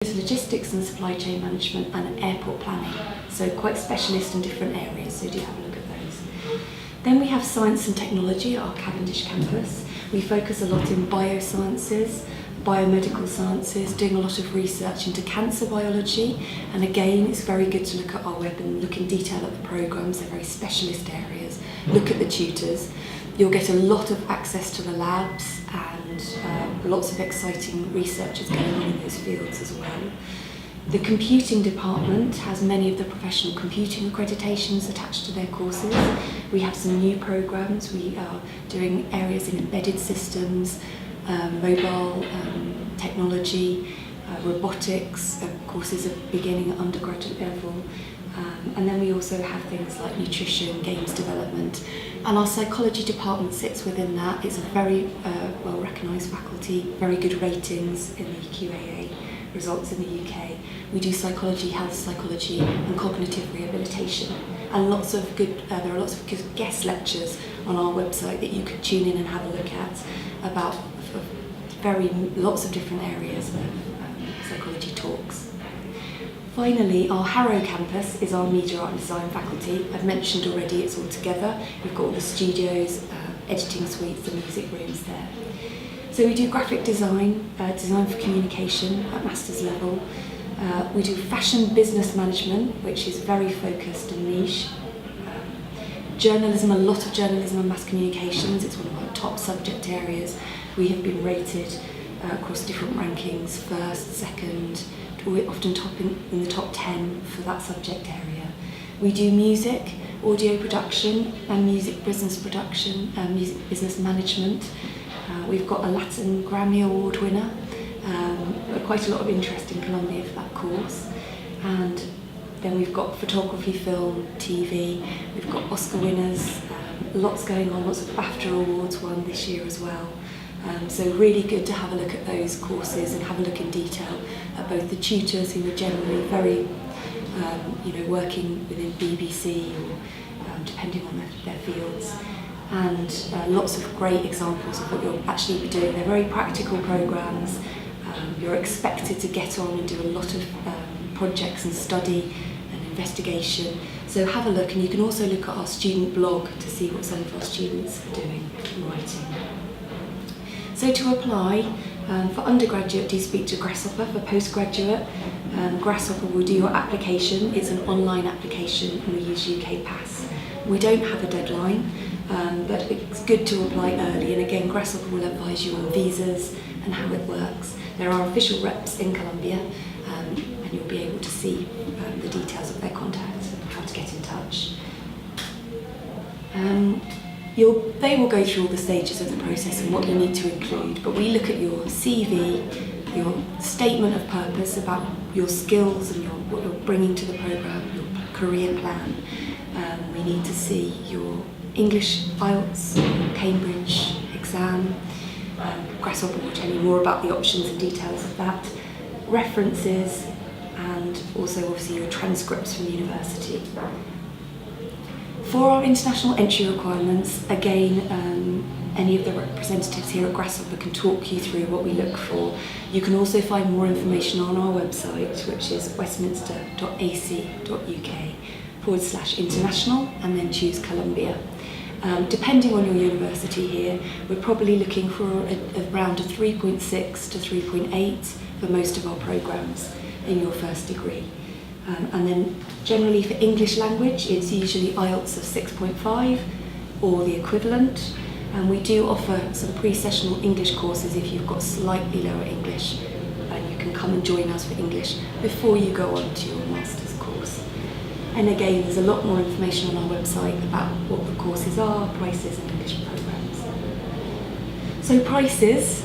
It's logistics and supply chain management and airport planning, so quite specialist in different areas, so do have a look at those. Then we have science and technology at our Cavendish campus. We focus a lot in biosciences, biomedical sciences, doing a lot of research into cancer biology, and again it's very good to look at our web and look in detail at the programmes. They're very specialist areas. Look at the tutors. You'll get a lot of access to the labs and lots of exciting research is going on in those fields as well. The computing department has many of the professional computing accreditations attached to their courses. We have some new programmes. We are doing areas in embedded systems, mobile technology, robotics, courses at beginning and undergraduate level. And then we also have things like nutrition, games development. And our psychology department sits within that. It's a very well recognised faculty, very good ratings in the QAA results in the UK. We do psychology, health psychology and cognitive rehabilitation. And lots of good, there are lots of good guest lectures on our website that you could tune in and have a look at about lots of different areas of psychology talks. Finally, our Harrow campus is our media art and design faculty. I've mentioned already it's all together. We've got all the studios, editing suites and music rooms there. So we do graphic design, design for communication at master's level. We do fashion business management, which is very focused and niche. Journalism, a lot of journalism and mass communications. It's one of our top subject areas. We have been rated across different rankings, first, second, we're often in the top 10 for that subject area. We do music, audio production and music business production, music business management. We've got a Latin Grammy Award winner, quite a lot of interest in Colombia for that course. And then we've got photography, film, TV, we've got Oscar winners, lots going on, lots of BAFTA awards won this year as well. So really good to have a look at those courses and have a look in detail at both the tutors who are generally very, working within BBC or depending on their fields, and lots of great examples of what you'll actually be doing. They're very practical programmes. You're expected to get on and do a lot of projects and study and investigation. So have a look, and you can also look at our student blog to see what some of our students are doing and writing. So to apply, for undergraduate, do speak to Grasshopper. For postgraduate, Grasshopper will do your application. It's an online application and we use UK Pass. We don't have a deadline, but it's good to apply early, and again Grasshopper will advise you on visas and how it works. There are official reps in Colombia, and you'll be able to see the details of their contacts and how to get in touch. They will go through all the stages of the process and what you need to include, but we look at your CV, your statement of purpose about your skills and what you're bringing to the programme, your career plan. We need to see your English IELTS, Cambridge exam. Grasshopper will tell you more about the options and details of that, references, and also obviously your transcripts from university. For our international entry requirements, again, any of the representatives here at Grasshopper can talk you through what we look for. You can also find more information on our website, which is westminster.ac.uk/international, and then choose Colombia. Depending on your university here, we're probably looking for around a 3.6 to 3.8 for most of our programmes in your first degree. And then generally for English language, it's usually IELTS of 6.5 or the equivalent. And we do offer some pre-sessional English courses if you've got slightly lower English, and you can come and join us for English before you go on to your master's course. And again, there's a lot more information on our website about what the courses are, prices and English programmes. So prices,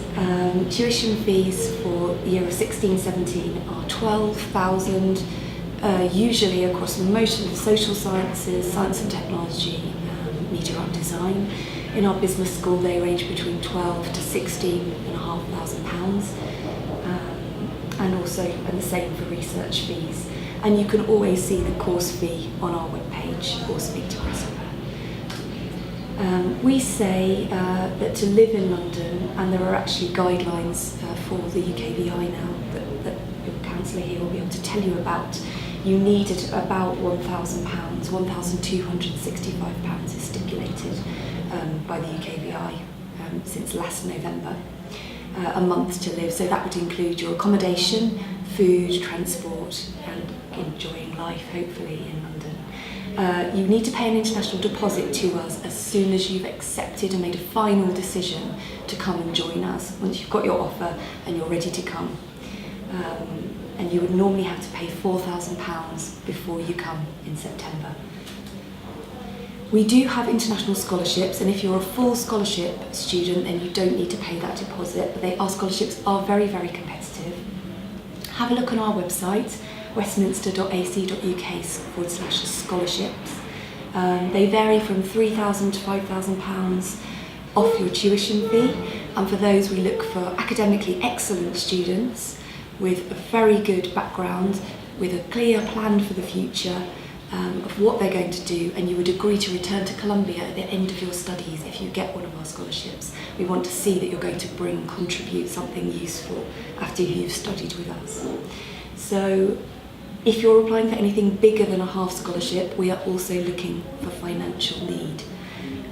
tuition fees for the year of 16-17 are £12,000. Usually across most of the social sciences, science and technology, media art design. In our business school they range between £12,000 to £16,500, and the same for research fees. And you can always see the course fee on our webpage or speak to Grasshopper. We say that to live in London, and there are actually guidelines for the UKVI now that your council counsellor here will be able to tell you about, you need about £1,000, £1,265 is stipulated by the UKVI since last November, a month to live. So that would include your accommodation, food, transport, and enjoying life, hopefully, in London. You need to pay an international deposit to us as soon as you've accepted and made a final decision to come and join us, once you've got your offer and you're ready to come. And you would normally have to pay £4,000 before you come in September. We do have international scholarships, and if you're a full scholarship student, then you don't need to pay that deposit, but our scholarships are very, very competitive. Have a look on our website, westminster.ac.uk/scholarships. They vary from £3,000 to £5,000 off your tuition fee, and for those we look for academically excellent students with a very good background, with a clear plan for the future of what they're going to do, and you would agree to return to Columbia at the end of your studies if you get one of our scholarships. We want to see that you're going to contribute something useful after you've studied with us. So if you're applying for anything bigger than a half scholarship, we are also looking for financial need.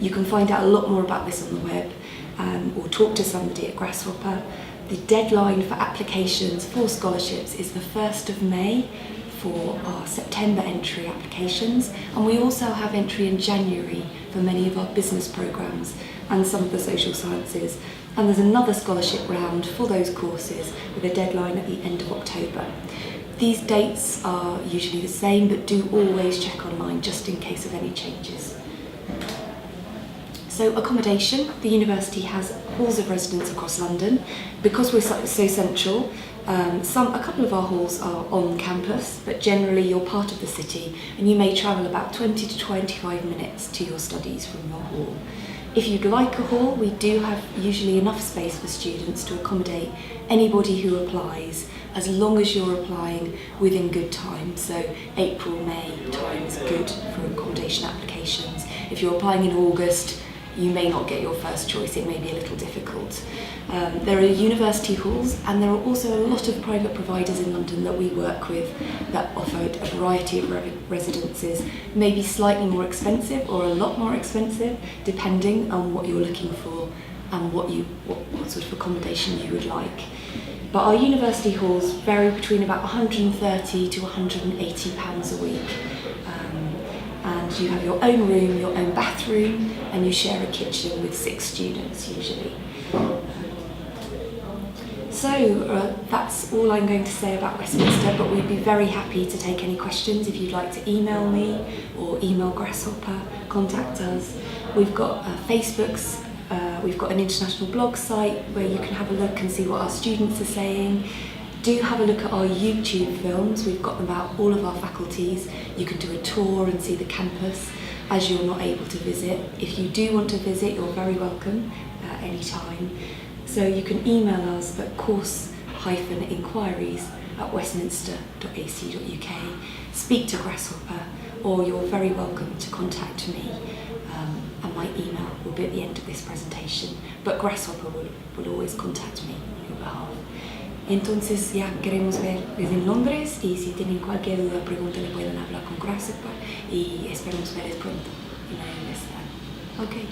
You can find out a lot more about this on the web, or talk to somebody at Grasshopper. The deadline for applications for scholarships is the 1st of May for our September entry applications, and we also have entry in January for many of our business programmes and some of the social sciences. And there's another scholarship round for those courses with a deadline at the end of October. These dates are usually the same, but do always check online just in case of any changes. So accommodation, the university has halls of residence across London. Because we're so central, a couple of our halls are on campus, but generally you're part of the city and you may travel about 20 to 25 minutes to your studies from your hall. If you'd like a hall, we do have usually enough space for students to accommodate anybody who applies, as long as you're applying within good time. So April, May time is good for accommodation applications. If you're applying in August, you may not get your first choice, it may be a little difficult. There are university halls, and there are also a lot of private providers in London that we work with that offer a variety of residences, maybe slightly more expensive or a lot more expensive, depending on what you're looking for and what sort of accommodation you would like. But our university halls vary between about £130 to £180 a week. And you have your own room, your own bathroom, and you share a kitchen with 6 students usually. So that's all I'm going to say about Westminster, but we'd be very happy to take any questions. If you'd like to email me or email Grasshopper, contact us. We've got Facebooks, we've got an international blog site where you can have a look and see what our students are saying. Do have a look at our YouTube films. We've got them about all of our faculties. You can do a tour and see the campus as you're not able to visit. If you do want to visit, you're very welcome at any time. So you can email us at course-inquiries@westminster.ac.uk, speak to Grasshopper, or you're very welcome to contact me, and my email will be at the end of this presentation, but Grasshopper will always contact me on your behalf. Entonces ya queremos verles en Londres, y si tienen cualquier duda o pregunta le pueden hablar con Grasshopper, y esperamos verles pronto en la universidad. Okay.